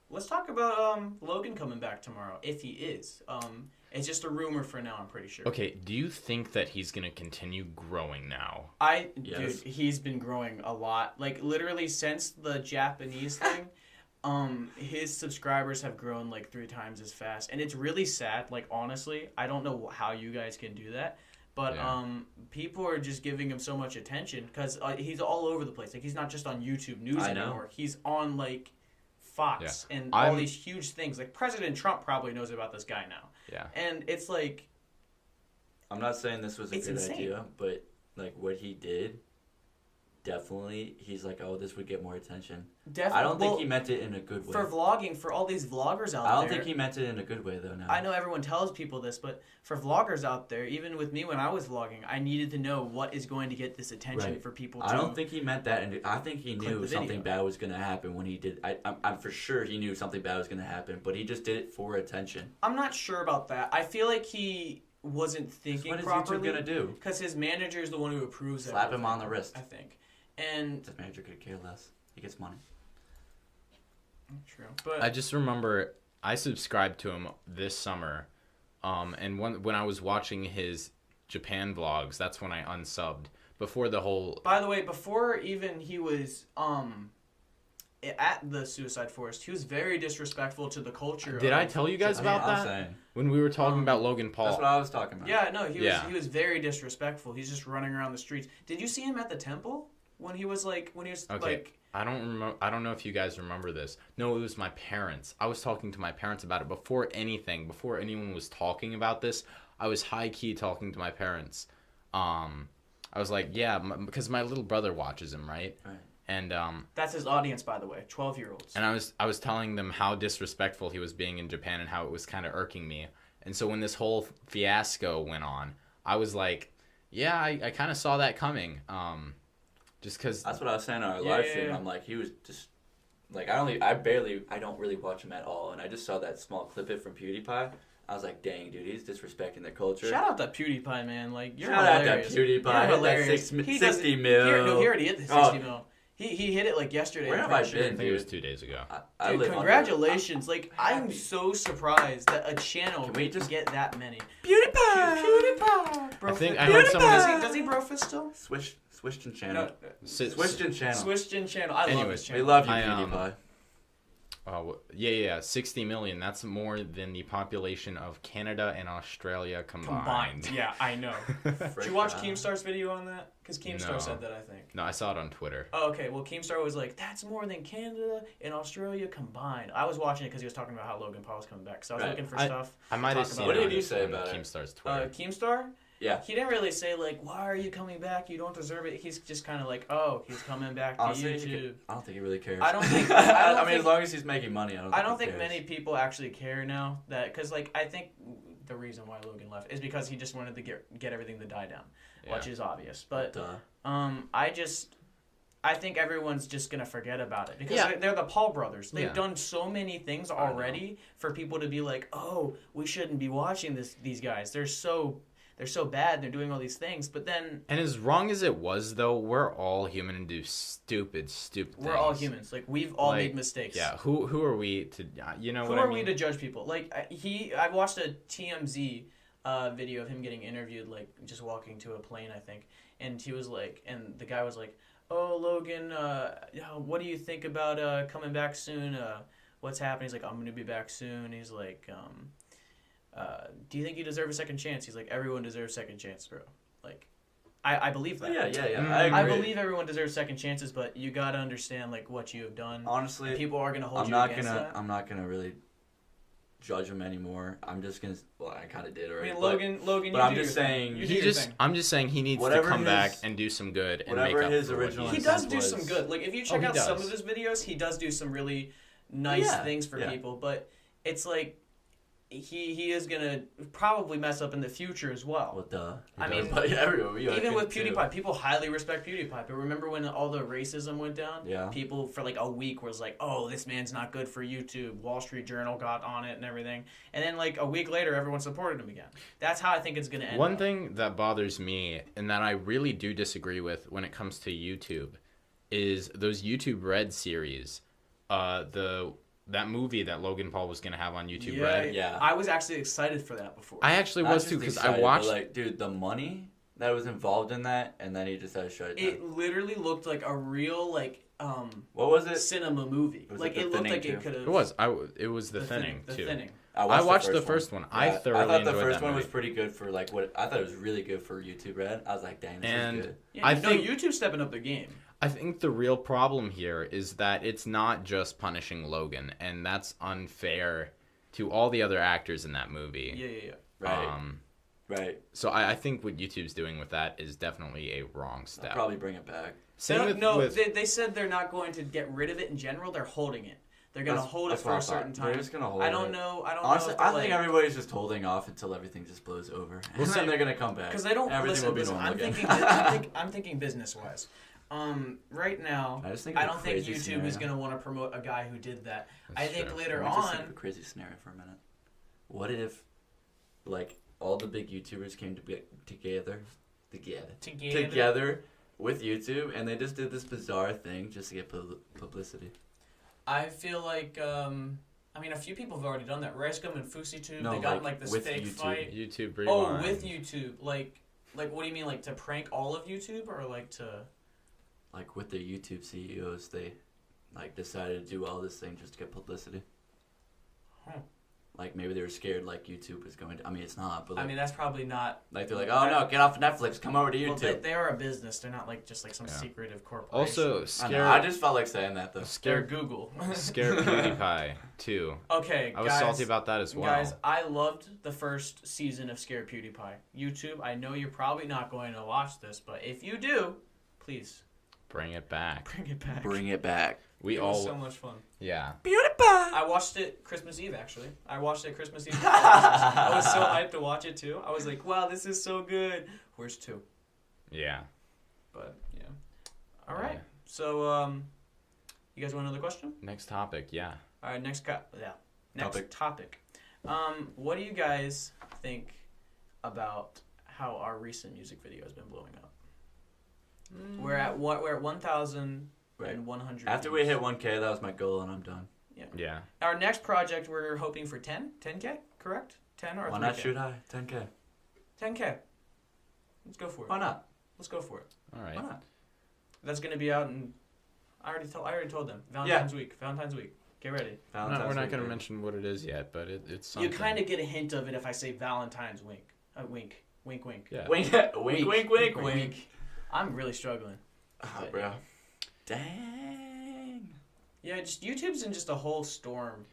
C: Let's talk about Logan coming back tomorrow, if he is. It's just a rumor for now, I'm pretty sure.
A: Okay, do you think that he's going to continue growing now?
B: Yes.
C: Dude, he's been growing a lot. Like, literally since the Japanese thing, his subscribers have grown like 3 times as fast. And it's really sad. Like, honestly, I don't know how you guys can do that. But
A: Yeah.
C: people are just giving him so much attention because he's all over the place. Like, he's not just on YouTube News
B: I know.
C: anymore. He's on, like, Fox and all
A: I'm-
C: these huge things. Like, President Trump probably knows about this guy now.
A: Yeah.
C: And it's like...
B: I'm not saying this was a
C: It's
B: good
C: insane.
B: idea, but like what he did, definitely, he's like, "Oh, this would get more attention."
C: Definitely.
B: I don't think he meant it in a good way.
C: For vlogging, for all these vloggers out there...
B: I don't think he meant it in a good way, though. No.
C: I know everyone tells people this, but for vloggers out there, even with me when I was vlogging, I needed to know what is going to get this attention
B: Right.
C: for people to...
B: I don't think he meant that, and I think he
C: click
B: knew
C: the
B: something
C: video.
B: bad was gonna happen when he did. I'm for sure he knew something bad was gonna happen, but he just did it for attention.
C: I'm not sure about that. I feel like he wasn't thinking
B: What is
C: properly.
B: YouTube gonna do?
C: Because his manager is the one who approves
B: Slap
C: everything,
B: him on the wrist.
C: I think. And...
B: His manager could care less. He gets money.
C: True. But...
A: I just remember I subscribed to him this summer, and when I was watching his Japan vlogs, that's when I unsubbed. Before the whole...
C: By the way, before even he was at the Suicide Forest, he was very disrespectful to the culture.
A: Did I tell you guys about
B: I'm
A: that?
B: saying.
A: When we were talking about Logan Paul.
B: That's what I was talking about.
C: Yeah, no,
A: Yeah.
C: he was very disrespectful. He's just running around the streets. Did you see him at the temple when he was
A: Okay.
C: like?
A: I don't know if you guys remember this. No, it was my parents. I was talking to my parents about it before anyone was talking about this. I was high key talking to my parents. I was like, yeah, because my little brother watches him, right?
B: Right.
A: And
C: That's his audience, by the way, 12-year-olds.
A: and I was telling them how disrespectful he was being in Japan and how it was kind of irking me. And so when this whole fiasco went on, I was like, yeah, I kind of saw that coming. Just because...
B: That's what I was saying on our
C: Yeah,
B: live
C: yeah,
B: stream.
C: yeah.
B: I'm like, he was just like, I don't really watch him at all, and I just saw that small clip from PewDiePie. I was like, dang, dude, he's disrespecting the culture.
C: Shout out to PewDiePie, man. Like, you're
B: Shout out to
C: hilarious.
B: PewDiePie.
C: You're
B: Hit that
C: hilarious.
B: 60 mil.
C: He already hit the 60
B: Oh.
C: mil. He hit it like yesterday.
B: Where
C: I'm
B: have I
C: pretty
A: I
B: been?
A: think it was 2 days ago.
B: I
C: Dude,
B: live under-
C: congratulations. Like, I'm
B: happy.
C: so surprised that a channel
B: Can we
C: can
B: just-
C: get that many.
B: PewDiePie.
C: PewDiePie. Bro,
A: think I heard someone.
C: Does he brofist still?
B: Swishton channel.
C: No.
B: Swishton channel.
C: Swishton channel. I love
A: Anyways,
C: this
B: We
C: channel.
B: love you,
A: I,
B: PewDiePie.
A: Oh, yeah, 60 million. That's more than the population of Canada and Australia combined.
C: Yeah, I know. Did you watch Keemstar's video on that? Because Keemstar
A: No.
C: said that, I think.
A: No, I saw it on Twitter.
C: Oh, okay. Well, Keemstar was like, that's more than Canada and Australia combined. I was watching it because he was talking about how Logan Paul was coming back. So I was looking for stuff.
A: I might have
C: talk
A: seen
C: about
A: it.
B: What did
A: on
B: he say about it?
A: Keemstar's Twitter.
C: Keemstar?
B: Yeah.
C: He didn't really say, like, why are you coming back? You don't deserve it. He's just kind of like, oh, he's coming back to
B: Honestly,
C: YouTube.
B: I don't think he really cares.
C: I don't think.
B: I mean, as long as he's making money, I don't think he cares.
C: many people actually care now. Because, like, I think the reason why Logan left is because he just wanted to get everything to die down, which is obvious. But I think everyone's just gonna forget about it because they're the Paul brothers. They've done so many things already for people to be like, oh, we shouldn't be watching these guys. They're so bad. They're doing all these things, but then.
A: And as wrong as it was, though, we're all human and do stupid things.
C: We're all humans. Like we've all made mistakes.
A: Yeah. Who are we to? You know
C: who
A: what I mean?
C: Who are we to judge people? Like I watched a TMZ video of him getting interviewed, like just walking to a plane, I think, and he was like, and the guy was like, "Oh, Logan, what do you think about coming back soon? What's happening?" He's like, "I'm gonna be back soon." He's like, "Do you think you deserve a second chance?" He's like, "Everyone deserves second chances, bro." Like, I believe that.
B: Yeah.
C: I believe everyone deserves second chances, but you gotta understand like what you have done.
B: Honestly,
C: and people are gonna hold you against that.
B: I'm not gonna really judge him anymore. I'm just gonna. Well, I kind of did already.
C: I mean, Logan.
B: But I'm just saying.
A: I'm just saying he needs to come back and do some good and make up
B: his
A: for
B: original.
C: He does do some good. Like if you check out some of his videos, he does do some really nice things for people. But it's like he is gonna probably mess up in the future as well.
B: Well, duh.
C: I mean, even with PewDiePie, people highly respect PewDiePie. But remember when all the racism went down?
B: Yeah.
C: People for like a week was like, "Oh, this man's not good for YouTube." Wall Street Journal got on it and everything. And then like a week later, everyone supported him again. That's how I think it's gonna end.
A: One thing that bothers me and that I really do disagree with when it comes to YouTube is those YouTube Red series. That movie that Logan Paul was going to have on YouTube Red.
B: Yeah.
C: I was actually excited for that before.
A: I actually was too because I watched.
B: Like, dude, the money that was involved in that, and then he just had to shut it down.
C: It literally looked like a real
B: what was it?
C: Cinema movie. Like it looked like it could have.
A: It was. It was The Thinning too.
C: The Thinning.
A: I watched the first one.
B: Yeah,
A: I thoroughly enjoyed that
B: I thought the first one
A: movie.
B: was pretty good for like what I thought it was really good for YouTube Red. I was like, dang, this is good.
C: Yeah, I think YouTube's stepping up their game.
A: I think the real problem here is that it's not just punishing Logan, and that's unfair to all the other actors in that movie.
C: Yeah.
B: Right.
A: So I think what YouTube's doing with that is definitely a wrong step.
B: I'll probably bring it back.
C: They said they're not going to get rid of it in general. They're holding it. They're going to hold it for a certain time.
B: They're just going to hold it.
C: I don't know.
B: Honestly, I think everybody's just holding off until everything just blows over. And then they're going to come back.
C: Because they don't
B: Everything will be normal
C: again. I'm thinking business-wise. Right now, I don't think YouTube
B: scenario.
C: is going to want to promote a guy who did that.
A: That's
C: I think
A: true.
C: later
B: Let me just
C: on...
B: think of a crazy scenario for a minute. What if, like, all the big YouTubers came together with YouTube, and they just did this bizarre thing just to get publicity?
C: I feel like, I mean, a few people have already done that. Ricegum and FouseyTube, they got in, like, this fake fight.
A: YouTube Rewind.
C: Oh, with YouTube. Like, what do you mean? Like, to prank all of YouTube, or, like, to...
B: Like, with the YouTube CEOs, they, like, decided to do all this thing just to get publicity.
C: Huh.
B: Like, maybe they were scared, like, YouTube was going to... I mean, it's not, but... Like,
C: I mean, that's probably not...
B: Like, they're like, oh, no, get off Netflix, come over to YouTube.
C: Well, they are a business. They're not, like, just, like, some secretive corporation.
A: Also,
B: I just felt like saying that, though.
C: They're Google.
A: Scare PewDiePie, too.
C: Okay,
A: I was salty about that as well.
C: Guys, I loved the first season of Scare PewDiePie. YouTube, I know you're probably not going to watch this, but if you do, please...
A: Bring it back.
C: Bring it back.
B: Bring it back.
C: It was so much fun.
A: Yeah.
B: PewDiePie!
C: I watched it Christmas Eve, actually. I watched it Christmas Eve. I was so hyped to watch it, too. I was like, wow, this is so good. Where's 2?
A: Yeah.
C: But, yeah. All right. So, you guys want another question?
A: Next topic, yeah.
C: All right, next topic. What do you guys think about how our recent music video has been blowing up? We're at 1,100.
B: After we hit 1K, that was my goal, and I'm done.
A: Yeah.
C: Our next project, we're hoping for 10K, correct? 10 or 3K?
B: Why not shoot high? 10K.
C: 10K. Let's go for it.
B: Why not?
C: Let's go for it.
A: All right.
B: Why not?
C: That's gonna be out in. I already told them. Valentine's week. Valentine's week. Get ready.
A: No, we're not going to mention what it is yet, but it's something.
C: You kind of get a hint of it if I say Valentine's wink. Wink. Wink, wink.
A: Yeah.
B: Wink, wink, wink, wink, wink.
C: I'm really struggling.
B: Oh, bro. Dang.
C: Yeah, just YouTube's in just a whole storm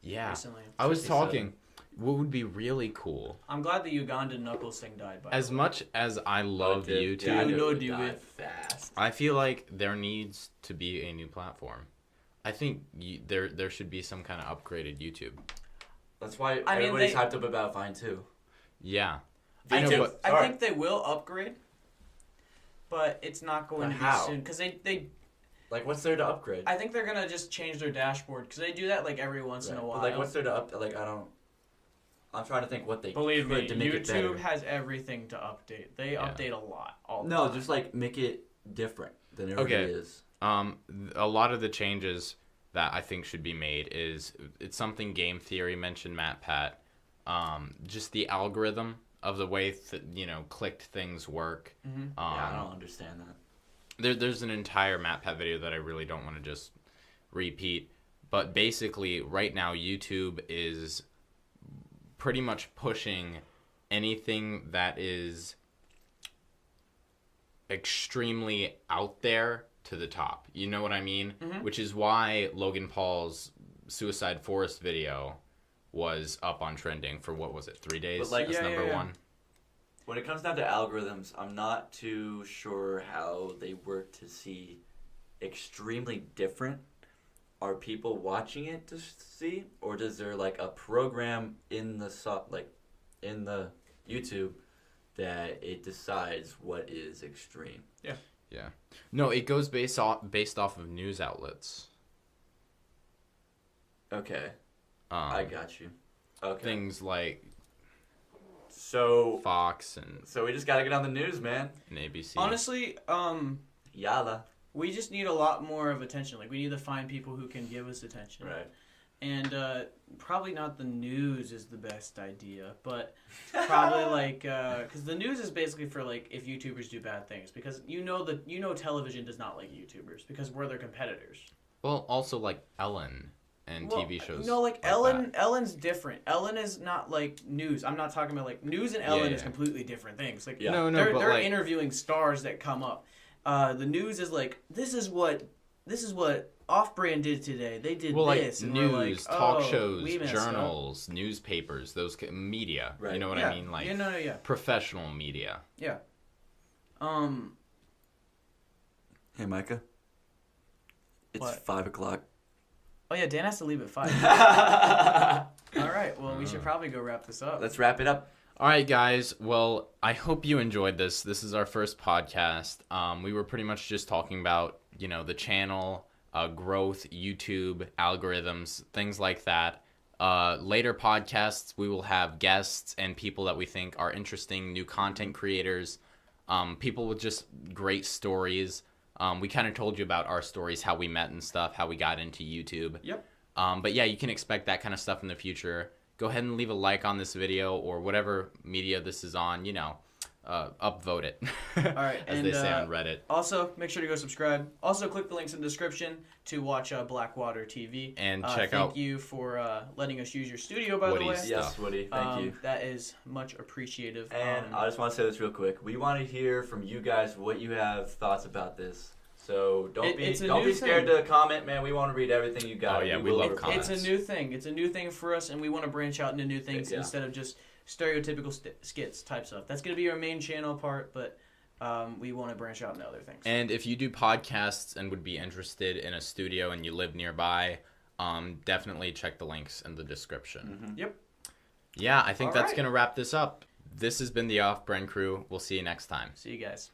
C: recently.
A: I was talking. What would be really cool?
C: I'm glad the Ugandan Knuckles thing died. By
A: As much as I love YouTube,
B: Yeah, I
C: You
B: knew
C: know,
B: it would
C: do
B: die
C: it.
B: fast.
A: I feel like there needs to be a new platform. I think there should be some kind of upgraded YouTube.
B: That's why
C: I mean,
B: everybody's hyped up about Vine too.
A: Yeah.
B: I know, but
C: I think they will upgrade, but it's not going to be
B: how?
C: soon because they.
B: Like, what's there to upgrade?
C: I think they're gonna just change their dashboard because they do that like every once in a while.
B: But, like, what's there to up? Like, I don't. I'm trying to think what they
C: Believe
B: could
C: me,
B: to make it better.
C: YouTube has everything to update. They update a lot. All the
B: No,
C: time.
B: just like make it different than it already is.
A: A lot of the changes that I think should be made is it's something game theory mentioned, Matt Pat. Just the algorithm of the way clicked things work.
C: Mm-hmm.
B: Yeah, I don't understand that.
A: There's an entire Matt Pat video that I really don't want to just repeat, but basically right now YouTube is pretty much pushing anything that is extremely out there to the top. You know what I mean?
C: Mm-hmm.
A: Which is why Logan Paul's Suicide Forest video was up on trending for, what was it, 3 days?
B: But, like,
A: That's number one.
B: When it comes down to algorithms, I'm not too sure how they work to see extremely different. Are people watching it to see, or does there like a program in the in the YouTube that it decides what is extreme?
A: Yeah. No, it goes based off of news outlets.
B: Okay, I got you. Okay,
A: Things like
B: so
A: Fox and
B: we just gotta get on the news, man.
A: ABC.
C: Honestly,
B: Yalla.
C: we just need a lot more of attention. Like, we need to find people who can give us attention.
B: Right.
C: And probably not the news is the best idea, but probably like because the news is basically for like if YouTubers do bad things, because television does not like YouTubers because we're their competitors.
A: Well, also like Ellen and TV shows.
C: No, like Ellen. That. Ellen's different. Ellen is not like news. I'm not talking about like news and Ellen is completely different things. Like they're interviewing stars that come up. The news is like this is what Offbrand did today. They did this.
A: Like news, talk shows, journals, newspapers, those media. Right. You know what I mean? Like professional media.
C: Yeah.
B: Hey, Micah. It's 5 o'clock.
C: Oh yeah, Dan has to leave at 5. All right. Well, we should probably go wrap this up.
B: Let's wrap it up.
A: All right, guys. Well, I hope you enjoyed this. This is our first podcast. We were pretty much just talking about, the channel, growth, YouTube, algorithms, things like that. Later podcasts, we will have guests and people that we think are interesting, new content creators, people with just great stories. We kind of told you about our stories, how we met and stuff, how we got into YouTube.
C: Yep.
A: But yeah, you can expect that kind of stuff in the future. Go ahead and leave a like on this video or whatever media this is on, upvote it.
C: All right.
A: As they say on Reddit.
C: Also, make sure to go subscribe. Also, click the links in the description to watch Blackwater TV.
A: And check out...
C: Thank you for letting us use your studio, by the way.
B: Yes, Woody. Thank you.
C: That is much appreciative.
B: And I just want to say this real quick. We want to hear from you guys what you have thoughts about this. So don't be scared to comment, man. We want to read everything you got.
A: Oh yeah, we love comments.
C: It's a new thing. It's a new thing for us, and we want to branch out into new things instead of just stereotypical skits type stuff. That's going to be our main channel part, but we want to branch out into other things.
A: And if you do podcasts and would be interested in a studio and you live nearby, definitely check the links in the description.
C: Mm-hmm. Yep.
A: Yeah, I think that's going to wrap this up. This has been the Offbrand Crew. We'll see you next time.
C: See you guys.